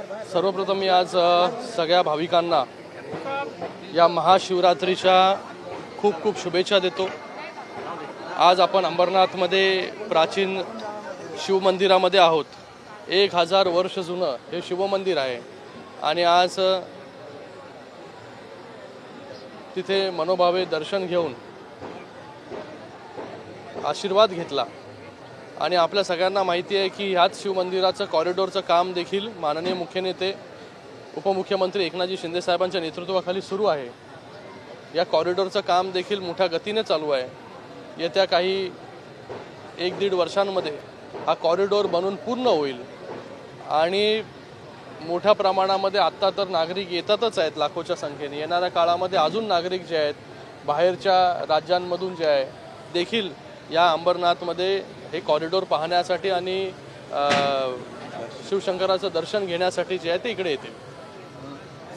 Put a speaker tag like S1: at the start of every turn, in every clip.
S1: सर्वप्रथम मी आज सगळ्या भाविकांना या महाशिवरात्रीच्या खूप खूप शुभेच्छा देतो। आज आपण अंबरनाथमध्ये प्राचीन शिवमंदिरामध्ये आहोत। 1000 वर्ष जुनं हे शिवमंदिर आहे आणि आज तिथे मनोभावे दर्शन घेऊन आशीर्वाद घेतला आणि आपल्या सगळ्यांना माहिती आहे की ह्याच शिवमंदिराचं कॉरिडॉरचं काम देखील माननीय मुख्य नेते उपमुख्यमंत्री एकनाथजी शिंदे साहेबांच्या नेतृत्वाखाली सुरू आहे। या कॉरिडॉरचं काम देखील मोठ्या गतीने चालू आहे। येत्या काही 1-1.5 वर्षांमध्ये हा कॉरिडॉर बनून पूर्ण होईल आणि मोठ्या प्रमाणामध्ये आत्ता तर नागरिक येतातच आहेत लाखोच्या संख्येने। येणाऱ्या काळामध्ये अजून नागरिक जे आहेत बाहेरच्या राज्यांमधून जे आहे देखील या अंबरनाथमध्ये हे कॉरिडॉर पाहण्यासाठी आणि शिवशंकराचं दर्शन घेण्यासाठी जे आहे ते इकडे येतील।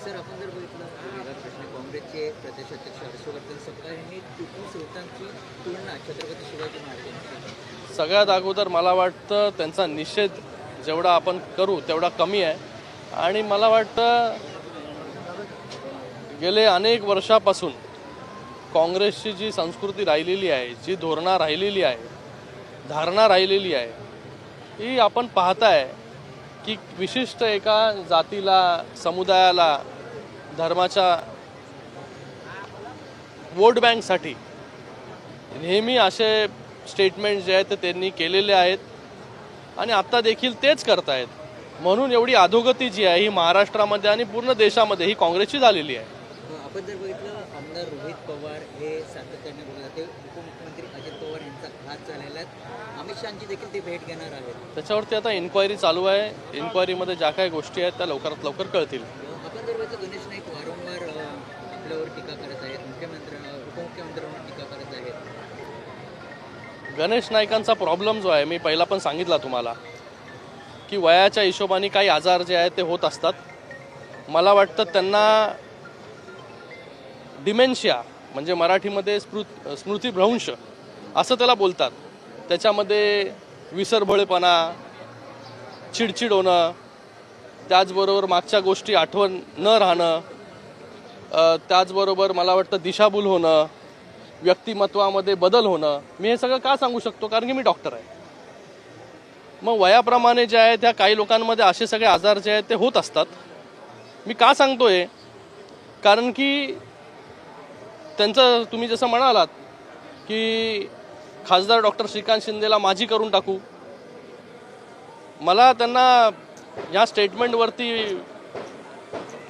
S2: सर, आपण जर बघितलं काँग्रेसचे प्रदेशाध्यक्ष हर्षवर्धन सपकाळ यांनी टिपू सुलतानची तुलना छत्रपती शिवाजी महाराजांची।
S1: सगळ्यात अगोदर मला वाटतं त्यांचा निषेध जेवढा आपण करू तेवढा कमी आहे आणि मला वाटतं गेले अनेक वर्षापासून काँग्रेसची जी संस्कृती राहिलेली आहे, जी धोरणा राहिलेली आहे, धारणा राहिलेली आहे, ही आपण पाहताय की विशिष्ट एका जातीला समुदायाला धर्माच्या वोट बँकसाठी नेहमी असे स्टेटमेंट जे आहेत ते त्यांनी केलेले आहेत आणि आता देखील तेच करतायत। म्हणून एवढी अधोगती जी आहे ही महाराष्ट्रामध्ये आणि पूर्ण देशामध्ये ही काँग्रेसची झालेली आहे।
S2: आपण जर बघितलं आमदार रोहित पवार हे सातत्याने बोलत होते, उपमुख्यमंत्री अजित पवार यांचा घात झालेला आहे, अमित शहाची देखील ते भेट घेणार आहेत।
S1: त्याच्यावरती आता इन्क्वायरी चालू आहे। इन्क्वायरीमध्ये ज्या काही गोष्टी आहेत त्या लवकरात लवकर कळतील।
S2: आपण जर बघितलं गणेश नाईक वारंवार आपल्यावर टीका करत आहेत, उपमुख्यमंत्र्यांवर टीका करत आहेत।
S1: गणेश नाईकांचा प्रॉब्लेम जो आहे मी पहिला पण सांगितला तुम्हाला की वयाच्या हिशोबाने काही आजार जे आहेत ते होत असतात। मला वाटतं त्यांना डिमेन्शिया म्हणजे मराठीमध्ये स्मृतिभ्रंश असं त्याला बोलतात। त्याच्यामध्ये विसरभोळेपणा, चिडचिड होणं, त्याचबरोबर मागच्या गोष्टी आठवण न राहणं, त्याचबरोबर मला वाटतं दिशाभूल होणं, व्यक्तिमत्वामध्ये बदल होणं। मी हे सगळं का सांगू शकतो कारण की मी डॉक्टर आहे। मग वयाप्रमाणे जे आहे त्या काही लोकांमध्ये असे सगळे आजार जे आहेत ते होत असतात। मी का सांगतोय कारण की त्यांचं तुम्ही जसं म्हणालात की खासदार डॉक्टर श्रीकांत शिंदेला माझी करून टाकू, मला त्यांना या स्टेटमेंटवरती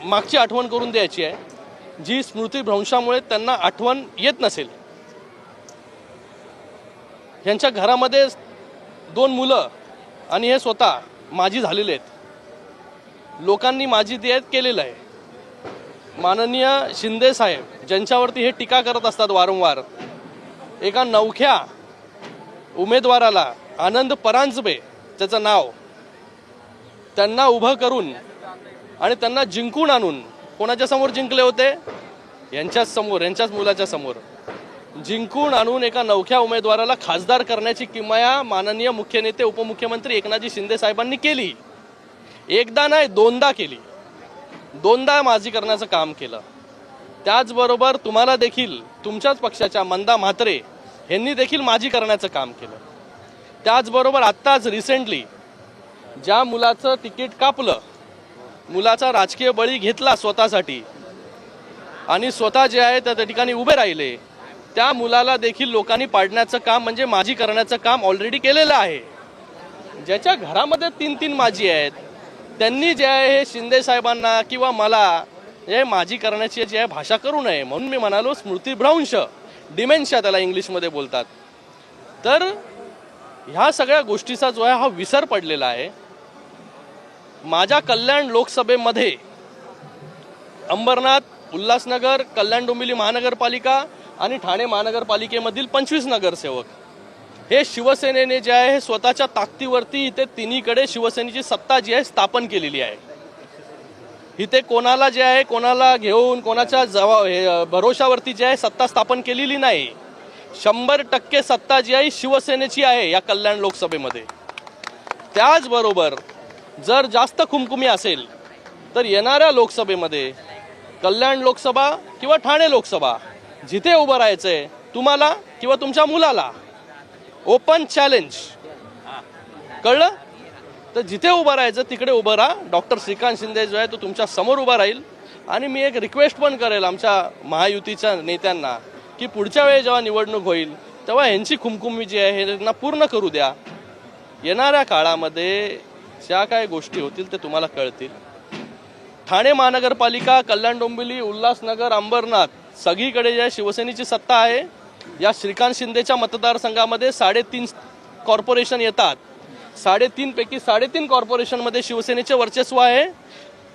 S1: मागची आठवण करून द्यायची आहे जी स्मृतिभ्रंशामुळे त्यांना आठवण येत नसेल। यांच्या घरामध्ये 2 मुलं आणि हे स्वतः माझी झालेले आहेत। लोकांनी माझी देत केलेलं आहे। माननीय शिंदे साहेब ज्यांच्यावरती हे टीका करत असतात वारंवार, एका नवख्या उमेदवाराला आनंद परांजपे त्याचं नाव, त्यांना उभं करून आणि त्यांना जिंकून आणून कोणाच्या समोर जिंकले होते? यांच्याच समोर, यांच्याच मुलाच्या समोर जिंकून आणून एका नवख्या उमेदवाराला खासदार करण्याची किमया माननीय मुख्य नेते उपमुख्यमंत्री एकनाथजी शिंदे साहेबांनी केली। एकदा नाही 2दा केली, 2दा माझी करण्याचं काम केलं। त्याचबरोबर तुम्हाला देखील तुमच्याच पक्षाच्या मंदा म्हात्रे यांनी देखील माझी करण्याचं काम केलं। त्याचबरोबर आत्ताच रिसेंटली ज्या मुलाचं तिकीट कापलं, मुलाचा राजकीय बळी घेतला स्वतःसाठी आणि स्वतः जे आहे त्या ठिकाणी उभे राहिले, त्या मुलाला देखील लोकांनी पाडण्याचं काम म्हणजे माझी करण्याचं काम ऑलरेडी केलेलं आहे। ज्याच्या घरामध्ये 3-3 माझी आहेत त्यांनी जे आहे हे शिंदे साहेबांना किंवा मला हे माझी करण्याची जी आहे भाषा करू नये। म्हणून मी म्हणालो स्मृतिभ्रंश, डिमेन्शिया त्याला इंग्लिशमध्ये बोलतात। तर ह्या सगळ्या गोष्टीचा जो आहे हा विसर पडलेला आहे। माझ्या कल्याण लोकसभेमध्ये अंबरनाथ, उल्हासनगर, कल्याण डोंबिवली महानगरपालिका आणि ठाणे महानगरपालिकेमधील 25 नगरसेवक हे शिवसेनेने जे आहे स्वतःच्या ताकदीवरती इथे तिन्हीकडे शिवसेनेची सत्ता जी आहे स्थापन केलेली आहे। इथे कोणाला जे आहे कोणाला घेऊन कोणाच्या भरोशावरती जे आहे सत्ता स्थापन केलेली नाही। 100% सत्ता जी आहे शिवसेनेची आहे या कल्याण लोकसभेमध्ये। त्याचबरोबर जर जास्त खुमखुमी असेल तर येणाऱ्या लोकसभेमध्ये कल्याण लोकसभा किंवा ठाणे लोकसभा जिथे उभं राहायचं आहे तुम्हाला किंवा तुमच्या मुलाला, ओपन चॅलेंज, कळलं? तर जिथे उभं राहायचं तिकडे उभं राहा. डॉक्टर श्रीकांत शिंदे जो आहे तो तुमच्या समोर उभा राहील. आणि मी एक रिक्वेस्ट पण करेल आमच्या महायुतीच्या नेत्यांना की पुढच्या वेळी जेव्हा निवडणूक होईल तेव्हा ह्यांची खुमखुमी जी आहे हे त्यांना पूर्ण करू द्या. येणाऱ्या काळामध्ये ज्या काय गोष्टी होतील ते तुम्हाला कळतील. ठाणे महानगरपालिका, कल्याण डोंबिवली, उल्हासनगर, अंबरनाथ सगळीकडे जे शिवसेनेची सत्ता आहे. या श्रीकांत शिंदेच्या मतदारसंघामध्ये 3.5 कॉर्पोरेशन येतात. 3.5 पैकी 3.5 कॉर्पोरेशनमध्ये शिवसेनेचे वर्चस्व आहे.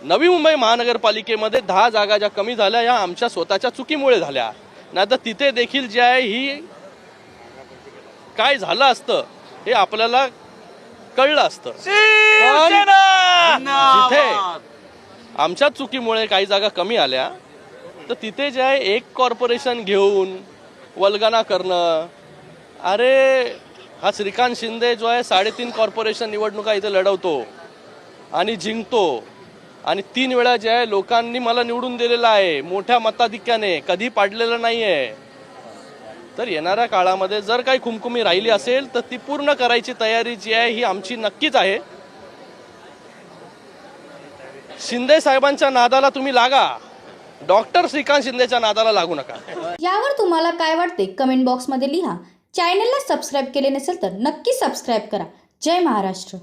S1: नवी मुंबई महानगरपालिकेमध्ये 10 जागा ज्या कमी झाल्या या आमच्या स्वतःच्या चुकीमुळे झाल्या. नाही तर तिथे देखील जे आहे ही काय झालं असतं हे आपल्याला कळलं असतं. पण जिथे आमच्या चुकीमुळे काही जागा कमी आल्या तर तिथे जे आहे एक कॉर्पोरेशन घेऊन वल्गना करणं. अरे हा श्रीकांत शिंदे जो आहे 3.5 कॉर्पोरेशन निवडणुका इथे लढवतो आणि जिंकतो. आणि 3 वेळा जे आहे लोकांनी मला निवडून दिलेला आहे मोठ्या मताधिक्याने, कधी पाडलेलं नाही आहे. तर येणाऱ्या काळामध्ये जर काही खुमखुमी राहिली असेल तर ती पूर्ण करायची तयारी जी आहे ही आमची नक्कीच आहे. शिंदे साहेबांच्या नादाला तुम्ही लागा, डॉक्टर श्रीकांत शिंदेच्या नादाला लागू नका.
S3: यावर तुम्हाला काय वाटते कमेंट बॉक्समध्ये लिहा. चॅनलला सबस्क्राईब केले नसेल तर नक्की सबस्क्राईब करा. जय महाराष्ट्र.